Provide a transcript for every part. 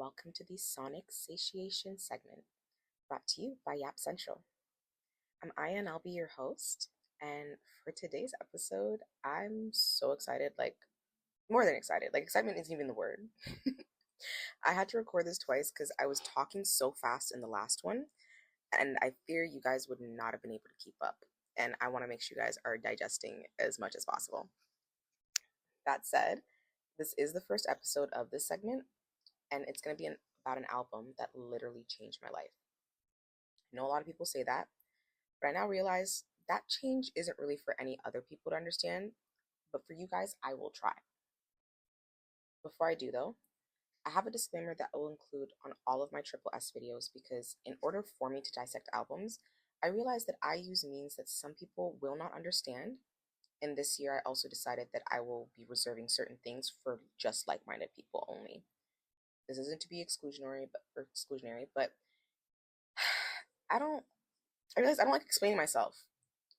welcome to the Sonic Satiation segment, brought to you by Yap Central. I'm Aya and I'll be your host. And for today's episode, I'm so excited, like more than excited. Like excitement isn't even the word. I had to record this twice because I was talking so fast in the last one, and I fear you guys would not have been able to keep up. And I want to make sure you guys are digesting as much as possible. That said, this is the first episode of this segment, and it's going to be about an album that literally changed my life. I know a lot of people say that, but I now realize that change isn't really for any other people to understand, but for you guys, I will try. Before I do, though, I have a disclaimer that I will include on all of my Triple S videos because in order for me to dissect albums, I realize that I use means that some people will not understand. And this year, I also decided that I will be reserving certain things for just like-minded people only. This isn't to be exclusionary, but I realize I don't like explaining myself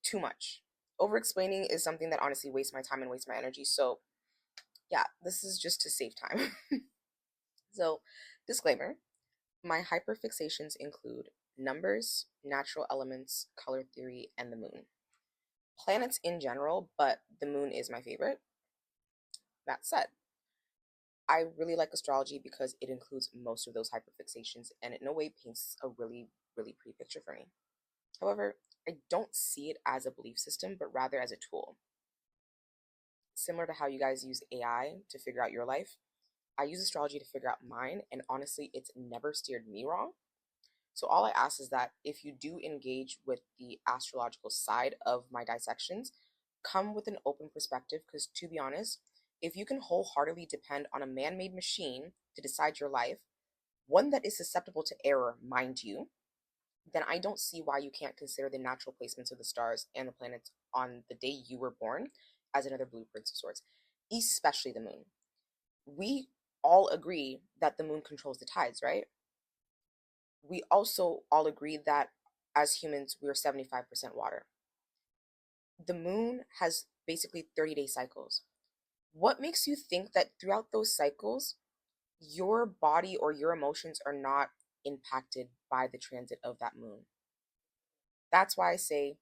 too much. Over explaining is something that honestly wastes my time and wastes my energy. So yeah, this is just to save time. So, disclaimer, my hyperfixations include numbers, natural elements, color theory, and the moon. Planets in general, but the moon is my favorite. That said, I really like astrology because it includes most of those hyperfixations and it in no way paints a really, really pretty picture for me. However, I don't see it as a belief system, but rather as a tool. Similar to how you guys use AI to figure out your life, I use astrology to figure out mine, and honestly, it's never steered me wrong. So all I ask is that if you do engage with the astrological side of my dissections, come with an open perspective, because to be honest, if you can wholeheartedly depend on a man-made machine to decide your life, one that is susceptible to error, mind you, then I don't see why you can't consider the natural placements of the stars and the planets on the day you were born as another blueprint of sorts, especially the moon. We all agree that the moon controls the tides, right? We also all agree that as humans, we are 75% water. The moon has basically 30-day cycles. What makes you think that throughout those cycles, your body or your emotions are not impacted by the transit of that moon? That's why I say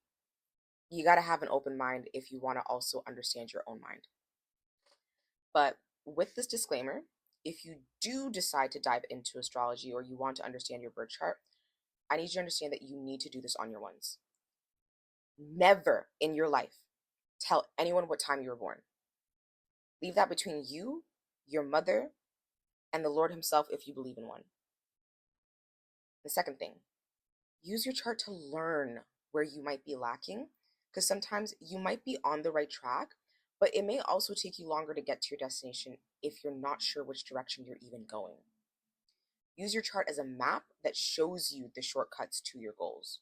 you got to have an open mind if you want to also understand your own mind. But with this disclaimer, if you do decide to dive into astrology or you want to understand your birth chart, I need you to understand that you need to do this on your ones. Never in your life tell anyone what time you were born. Leave that between you, your mother, and the Lord himself if you believe in one. The second thing, use your chart to learn where you might be lacking, because sometimes you might be on the right track, but it may also take you longer to get to your destination if you're not sure which direction you're even going. Use your chart as a map that shows you the shortcuts to your goals,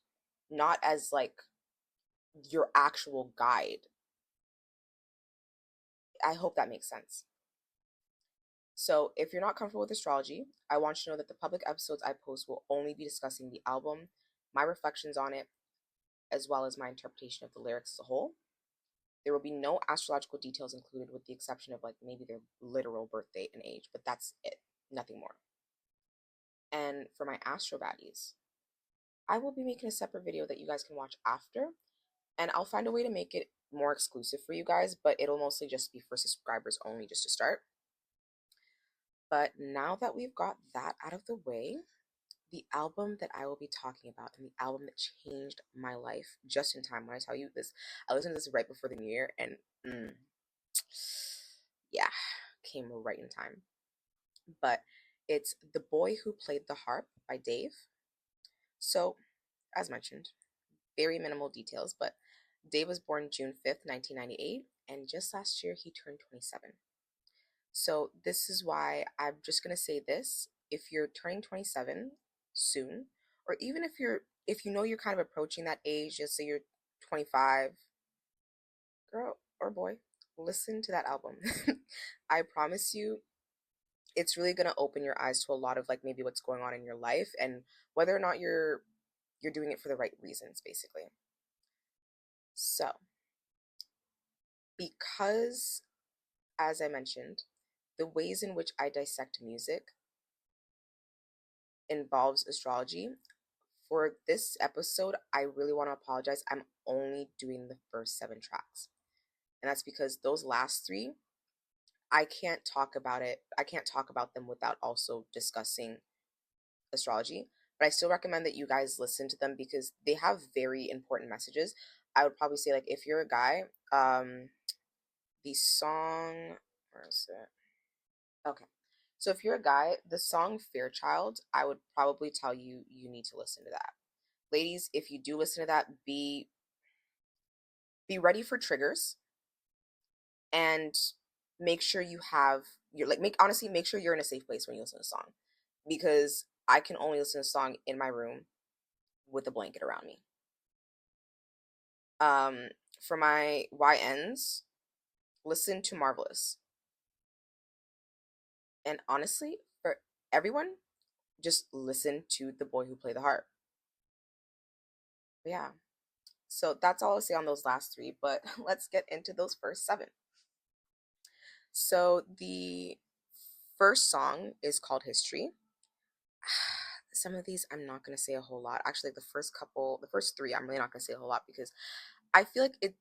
not as like your actual guide. I hope that makes sense. So if you're not comfortable with astrology, I want you to know that the public episodes I post will only be discussing the album, my reflections on it, as well as my interpretation of the lyrics as a whole. There will be no astrological details included with the exception of like maybe their literal birth date and age, but that's it, nothing more. And for my astro baddies, I will be making a separate video that you guys can watch after, and I'll find a way to make it more exclusive for you guys, but it'll mostly just be for subscribers only just to start. But now that we've got that out of the way, the album that I will be talking about and the album that changed my life just in time. When I tell you this, I listened to this right before the new year and yeah, came right in time. But it's The Boy Who Played the Harp by Dave. So, as mentioned, very minimal details, but Dave was born June 5th, 1998, and just last year he turned 27. So this is why I'm just going to say this. If you're turning 27 soon, or even if you know you're kind of approaching that age, just say you're 25, girl or boy, listen to that album. I promise you, it's really going to open your eyes to a lot of like maybe what's going on in your life and whether or not you're doing it for the right reasons, basically. So, because, as I mentioned, the ways in which I dissect music involves astrology. For this episode, I really want to apologize. I'm only doing the first 7 tracks. And that's because those last 3, I can't talk about it. I can't talk about them without also discussing astrology. But I still recommend that you guys listen to them because they have very important messages. I would probably say, like, if you're a guy, the song, where is it? Okay. So if you're a guy, the song Fairchild, I would probably tell you you need to listen to that. Ladies, if you do listen to that, be ready for triggers and make sure you have you're like make sure you're in a safe place when you listen to a song. Because I can only listen to a song in my room with a blanket around me. For my YNs, listen to Marvelous. And honestly, for everyone, just listen to The Boy Who Played the Harp. But yeah. So that's all I'll say on those last 3, but let's get into those first 7. So the first song is called History. Some of these I'm not going to say a whole lot. Actually, the first 3, I'm really not going to say a whole lot because I feel like it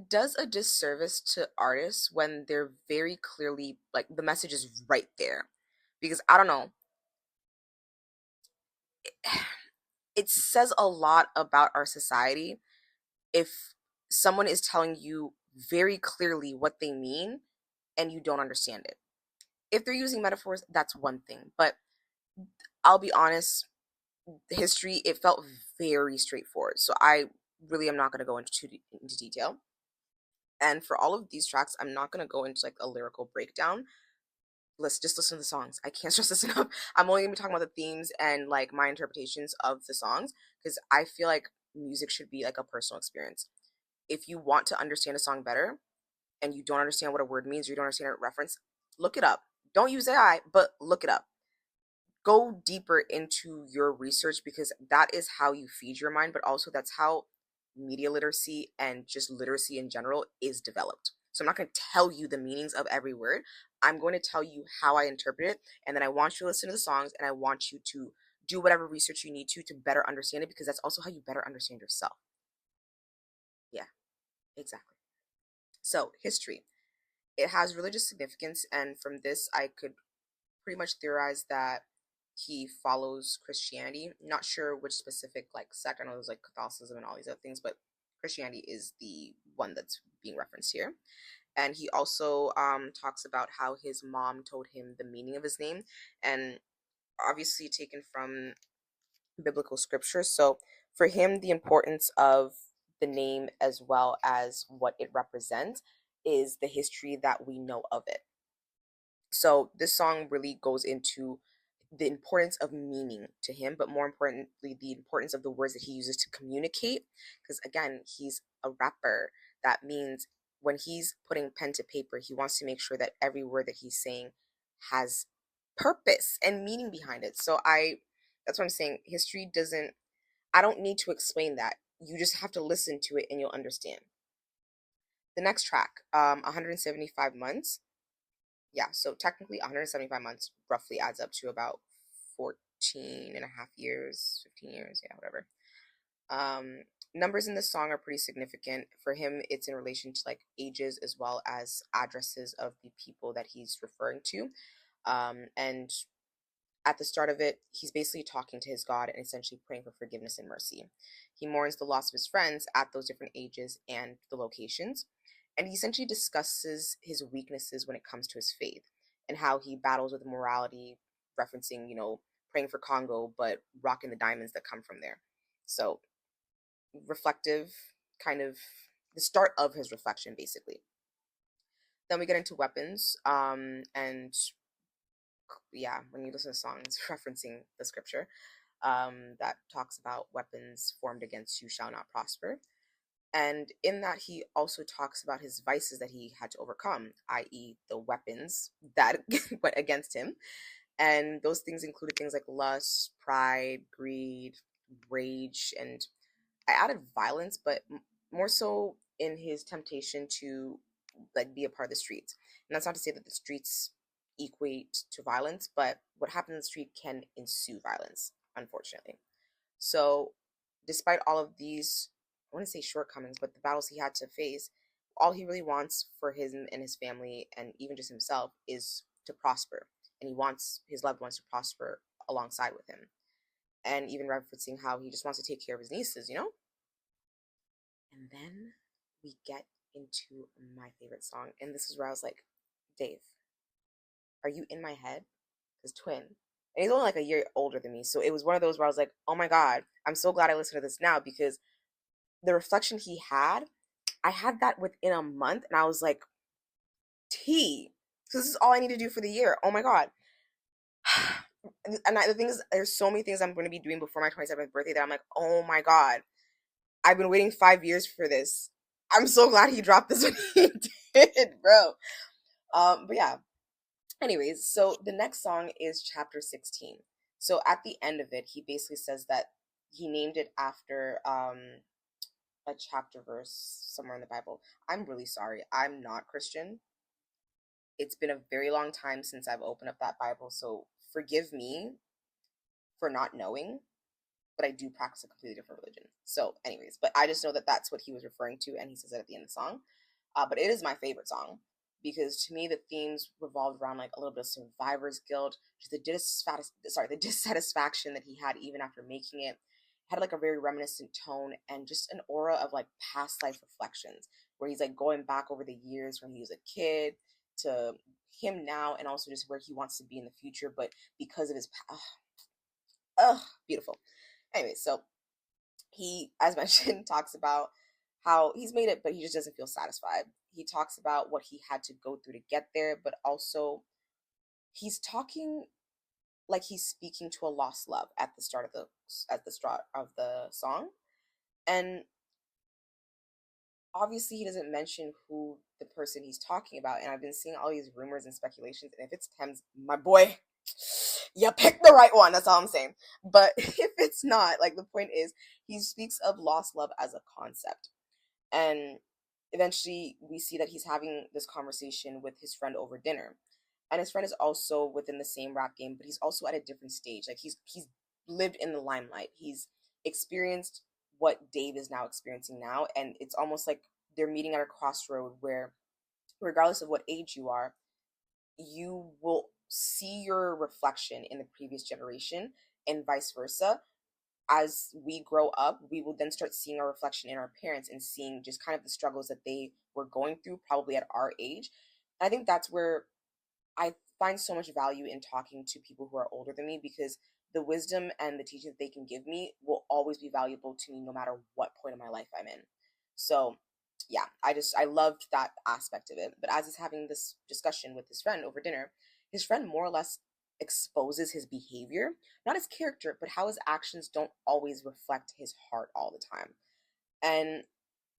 does a disservice to artists when they're very clearly, like, the message is right there. Because I don't know, it says a lot about our society if someone is telling you very clearly what they mean and you don't understand it. If they're using metaphors, that's one thing. But I'll be honest, History, it felt very straightforward. So I really am not going to go into detail. And for all of these tracks, I'm not going to go into like a lyrical breakdown. Let's just listen to the songs. I can't stress this enough. I'm only going to be talking about the themes and like my interpretations of the songs because I feel like music should be like a personal experience. If you want to understand a song better and you don't understand what a word means or you don't understand a reference, look it up. Don't use AI, but look it up. Go deeper into your research because that is how you feed your mind, but also that's how media literacy and just literacy in general is developed. So I'm not going to tell you the meanings of every word. I'm going to tell you how I interpret it, and then I want you to listen to the songs and I want you to do whatever research you need to better understand it because that's also how you better understand yourself. Yeah, exactly. So, history. It has religious significance, and from this I could pretty much theorize that he follows Christianity. Not sure which specific like sect. I know there's like Catholicism and all these other things, but Christianity is the one that's being referenced here. And he also talks about how his mom told him the meaning of his name, and obviously taken from biblical scripture. So for him, the importance of the name as well as what it represents is the history that we know of it. So this song really goes into the importance of meaning to him, but more importantly, the importance of the words that he uses to communicate. Because again, he's a rapper. That means when he's putting pen to paper, he wants to make sure that every word that he's saying has purpose and meaning behind it. That's what I'm saying. History doesn't, I don't need to explain that. You just have to listen to it and you'll understand. The next track, 175 months. Yeah, so technically 175 months roughly adds up to about 14 and a half years, 15 years, yeah, whatever. Numbers in this song are pretty significant. For him, it's in relation to like ages as well as addresses of the people that he's referring to. And at the start of it, he's basically talking to his God and essentially praying for forgiveness and mercy. He mourns the loss of his friends at those different ages and the locations. And he essentially discusses his weaknesses when it comes to his faith and how he battles with morality, referencing, praying for Congo, but rocking the diamonds that come from there. So, reflective, kind of the start of his reflection, basically. Then we get into weapons, and yeah, when you listen to songs referencing the scripture, that talks about weapons formed against you shall not prosper. And in that, he also talks about his vices that he had to overcome, i.e., the weapons that went against him. And those things included things like lust, pride, greed, rage, and I added violence, but more so in his temptation to like be a part of the streets. And that's not to say that the streets equate to violence, but what happens in the street can ensue violence, unfortunately. So, despite all of these, I want to say shortcomings, but the battles he had to face, all he really wants for him and his family, and even just himself, is to prosper. And he wants his loved ones to prosper alongside with him. And even referencing how he just wants to take care of his nieces, you know? And then we get into my favorite song. And this is where I was like, Dave, are you in my head? Because twin. And he's only like a year older than me. So it was one of those where I was like, oh my God, I'm so glad I listened to this now, because the reflection he had, I had that within a month. And I was like, T. So this is all I need to do for the year. Oh my God. And the thing is, there's so many things I'm going to be doing before my 27th birthday that I'm like, oh my God, I've been waiting 5 years for this. I'm so glad he dropped this when he did, bro. But yeah. Anyways, so the next song is chapter 16. So at the end of it, he basically says that he named it after a chapter verse somewhere in the Bible. I'm really sorry. I'm not Christian. It's been a very long time since I've opened up that Bible, so forgive me for not knowing, but I do practice a completely different religion. So anyways, but I just know that that's what he was referring to, and he says it at the end of the song. But it is my favorite song, because to me the themes revolved around like a little bit of survivor's guilt, just the dissatisfaction that he had even after making it. Had like a very reminiscent tone and just an aura of like past life reflections, where he's like going back over the years when he was a kid to him now, and also just where he wants to be in the future, but because of his beautiful. Anyway, so he, as mentioned, talks about how he's made it, but he just doesn't feel satisfied. He talks about what he had to go through to get there, but also he's talking like he's speaking to a lost love at the start of the song. And obviously he doesn't mention who the person he's talking about, and I've been seeing all these rumors and speculations, and if it's Thames, my boy, you picked the right one, that's all I'm saying. But if it's not, like, the point is, he speaks of lost love as a concept, and eventually we see that he's having this conversation with his friend over dinner, and his friend is also within the same rap game, but he's also at a different stage. Like, he's lived in the limelight, he's experienced what Dave is now experiencing now, and it's almost like they're meeting at a crossroad where, regardless of what age you are, you will see your reflection in the previous generation, and vice versa. As we grow up, we will then start seeing our reflection in our parents and seeing just kind of the struggles that they were going through probably at our age. I think that's where I find so much value in talking to people who are older than me, because the wisdom and the teaching that they can give me will always be valuable to me no matter what point of my life I'm in. So yeah, I loved that aspect of it. But as he's having this discussion with his friend over dinner, his friend more or less exposes his behavior, not his character, but how his actions don't always reflect his heart all the time. And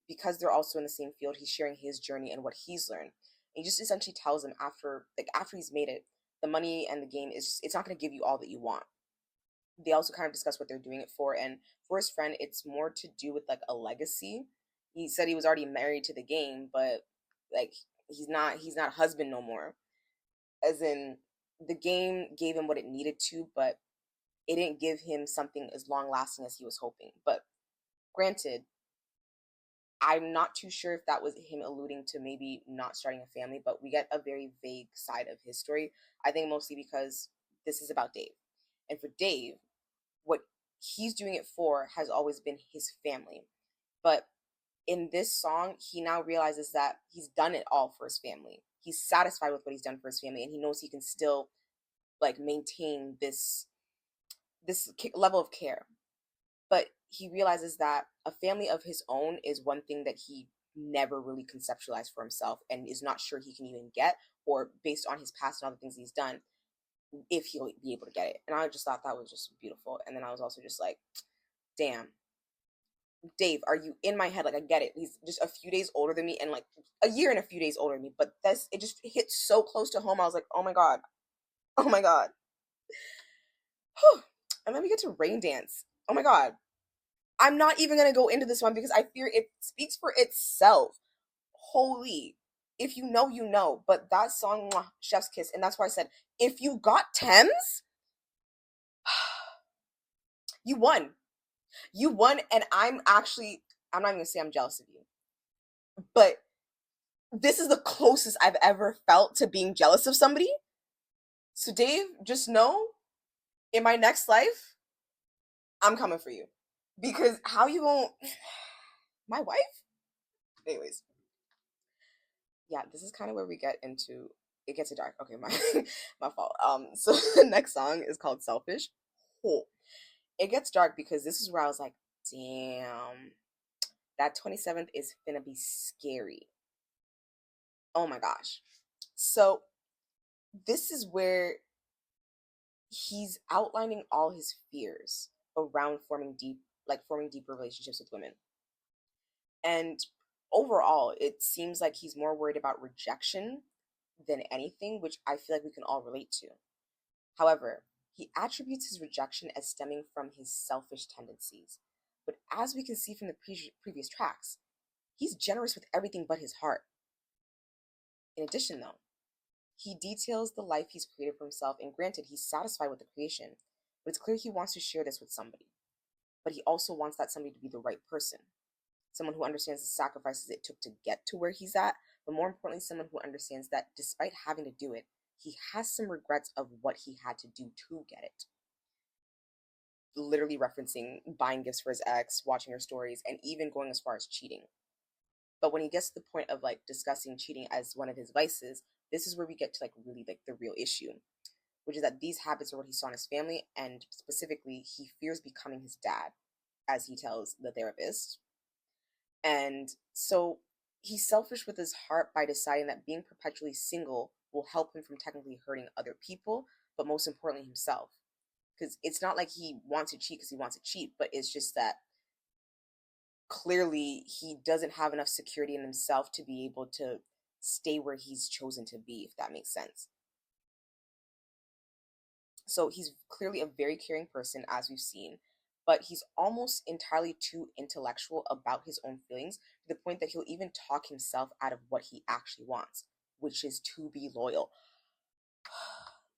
because they're also in the same field, he's sharing his journey and what he's learned. And he just essentially tells him after he's made it, the money and the game is just, it's not going to give you all that you want. They also kind of discuss what they're doing it for, and for his friend, it's more to do with like a legacy. He said he was already married to the game, but like he's not a husband no more. As in, the game gave him what it needed to, but it didn't give him something as long lasting as he was hoping. But granted, I'm not too sure if that was him alluding to maybe not starting a family, but we get a very vague side of his story. I think mostly because this is about Dave. And for Dave, what he's doing it for has always been his family. But in this song, he now realizes that he's done it all for his family. He's satisfied with what he's done for his family, and he knows he can still like maintain this level of care. But he realizes that a family of his own is one thing that he never really conceptualized for himself and is not sure he can even get, or based on his past and all the things he's done, if he'll be able to get it. And I just thought that was just beautiful. And then I was also just like, damn, Dave, are you in my head? Like, I get it. He's just a few days older than me, and like a year and a few days older than me. But it just hit so close to home. I was like, oh my God. Oh my God. Whew. And then we get to Rain Dance. Oh my God. I'm not even going to go into this one because I fear it speaks for itself. Holy. If you know, you know. But that song, mwah, chef's kiss. And that's why I said, if you got Thames, you won. You won. And I'm not even going to say I'm jealous of you. But this is the closest I've ever felt to being jealous of somebody. So Dave, just know, in my next life, I'm coming for you. Because how you won't... My wife? Anyways. Yeah, this is kind of where we get into... It gets dark. Okay, my fault. So the next song is called Selfish. Oh, it gets dark because this is where I was like, damn, that 27th is gonna be scary. Oh my gosh. So this is where he's outlining all his fears around forming deeper relationships with women. And overall, it seems like he's more worried about rejection than anything, which I feel like we can all relate to. However, he attributes his rejection as stemming from his selfish tendencies. But as we can see from the previous tracks, he's generous with everything but his heart. In addition, though, he details the life he's created for himself, and granted, he's satisfied with the creation, but it's clear he wants to share this with somebody. But he also wants that somebody to be the right person. Someone who understands the sacrifices it took to get to where he's at, but more importantly, someone who understands that despite having to do it, he has some regrets of what he had to do to get it. Literally referencing buying gifts for his ex, watching her stories, and even going as far as cheating. But when he gets to the point of like discussing cheating as one of his vices, this is where we get to like really like the real issue, which is that these habits are what he saw in his family, and specifically he fears becoming his dad, as he tells the therapist. And so he's selfish with his heart by deciding that being perpetually single will help him from technically hurting other people, but most importantly himself. Because it's not like he wants to cheat because he wants to cheat, but it's just that clearly he doesn't have enough security in himself to be able to stay where he's chosen to be, if that makes sense. So he's clearly a very caring person, as we've seen, but he's almost entirely too intellectual about his own feelings to the point that he'll even talk himself out of what he actually wants, which is to be loyal.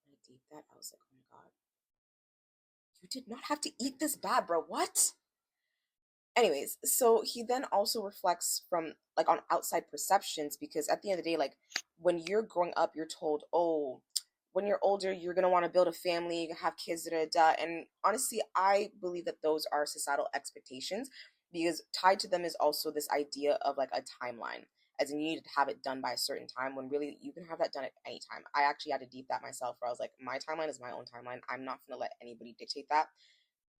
When I did that, I was like, oh my god, you did not have to eat this bad, bro. What? Anyways, so he then also reflects from like on outside perceptions, because at the end of the day, like when you're growing up, you're told, oh, when you're older, you're gonna want to build a family, have kids, da, da, da. And honestly, I believe that those are societal expectations, because tied to them is also this idea of like a timeline, as in you need to have it done by a certain time, when really you can have that done at any time. I actually had to deep that myself, where I was like, my timeline is my own timeline. I'm not gonna let anybody dictate that.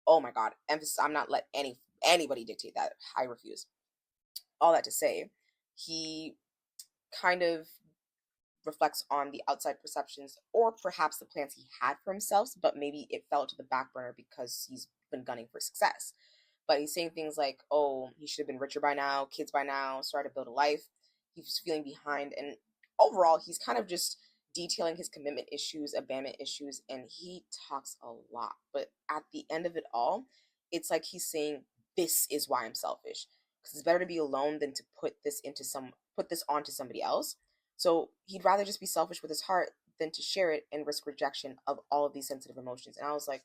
Oh my god, emphasis, I'm not let anybody dictate that. I refuse. All that to say, he kind of reflects on the outside perceptions, or perhaps the plans he had for himself, but maybe it fell to the back burner because he's been gunning for success. But he's saying things like, oh, he should have been richer by now, kids by now, started to build a life. He was feeling behind, and overall, he's kind of just detailing his commitment issues, abandonment issues, and he talks a lot. But at the end of it all, it's like he's saying, this is why I'm selfish. Because it's better to be alone than to put this onto somebody else. So he'd rather just be selfish with his heart than to share it and risk rejection of all of these sensitive emotions. And I was like,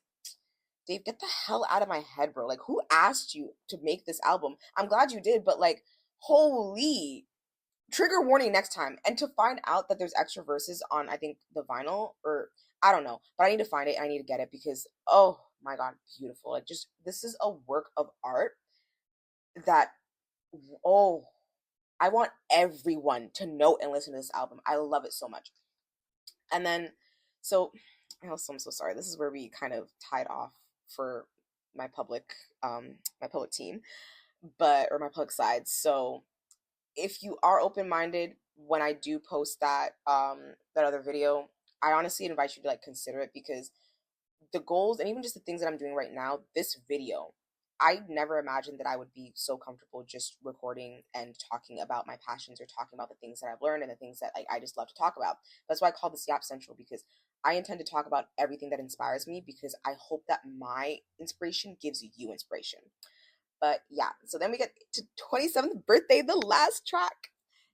Dave, get the hell out of my head, bro. Like, who asked you to make this album? I'm glad you did, but like, holy, trigger warning next time. And to find out that there's extra verses on, I think, the vinyl, or I don't know, but I need to find it. I need to get it because, oh my god, beautiful. Like, just, this is a work of art that, oh, I want everyone to know and listen to this album. I love it so much. And then, so, I'm so sorry. This is where we kind of tied off for my public team, or my public side. So if you are open-minded when I do post that that other video, I honestly invite you to like consider it, because the goals and even just the things that I'm doing right now, this video, I never imagined that I would be so comfortable just recording and talking about my passions, or talking about the things that I've learned and the things that like I just love to talk about. That's why I call this Yap Central, because I intend to talk about everything that inspires me, because I hope that my inspiration gives you inspiration. But yeah, so then we get to 27th birthday, the last track.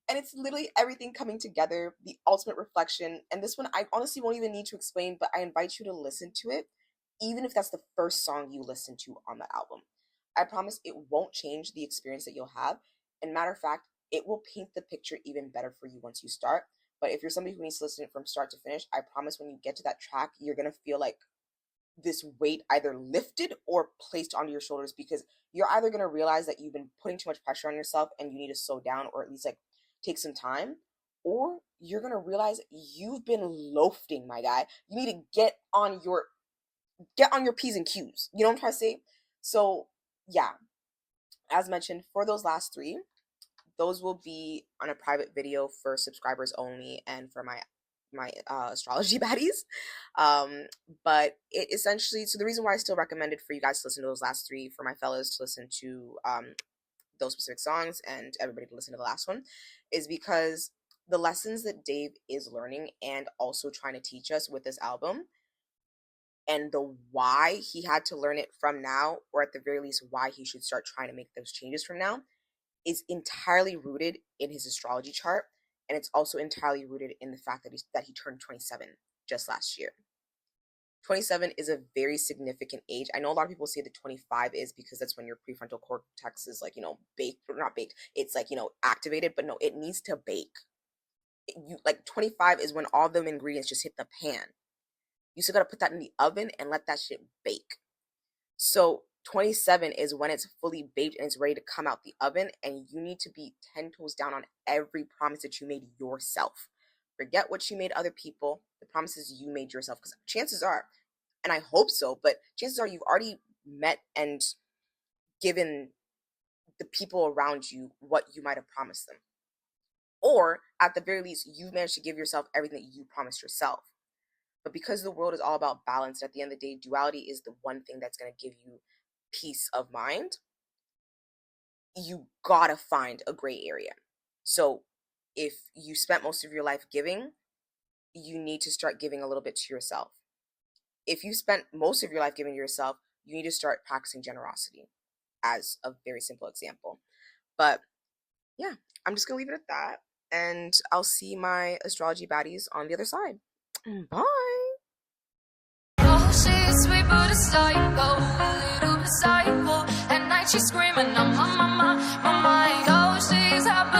And it's literally everything coming together, the ultimate reflection. And this one, I honestly won't even need to explain, but I invite you to listen to it, even if that's the first song you listen to on that album. I promise it won't change the experience that you'll have. And matter of fact, it will paint the picture even better for you once you start. But if you're somebody who needs to listen to it from start to finish, I promise when you get to that track, you're going to feel like this weight either lifted or placed onto your shoulders, because you're either going to realize that you've been putting too much pressure on yourself and you need to slow down, or at least like take some time, or you're going to realize you've been loafing, my guy. You need to get on your P's and Q's. You know what I'm trying to say? So yeah, as mentioned, for those last three, those will be on a private video for subscribers only and for my astrology baddies. But it essentially, so the reason why I still recommended for you guys to listen to those last three, for my fellas to listen to those specific songs and everybody to listen to the last one, is because the lessons that Dave is learning and also trying to teach us with this album, and the why he had to learn it from now, or at the very least why he should start trying to make those changes from now, is entirely rooted in his astrology chart. And it's also entirely rooted in the fact that he turned 27 just last year. 27 is a very significant age. I know a lot of people say that 25 is because that's when your prefrontal cortex is like, baked, or not baked. It's like, activated, but no, it needs to bake. 25 is when all the ingredients just hit the pan. You still got to put that in the oven and let that shit bake. So 27 is when it's fully baked and it's ready to come out the oven, and you need to be 10 toes down on every promise that you made yourself. Forget what you made other people, the promises you made yourself, because chances are, and I hope so, but chances are you've already met and given the people around you what you might have promised them. Or at the very least, you've managed to give yourself everything that you promised yourself. But because the world is all about balance, at the end of the day, duality is the one thing that's going to give you peace of mind. You gotta find a gray area. So if you spent most of your life giving, you need to start giving a little bit to yourself. If you spent most of your life giving to yourself, you need to start practicing generosity, as a very simple example. But yeah, I'm just gonna leave it at that, and I'll see my astrology baddies on the other side. Bye. Oh, she's sweet but a psycho, a little bit psycho. At night she's screaming, I'm on my mind. Oh, she's happy.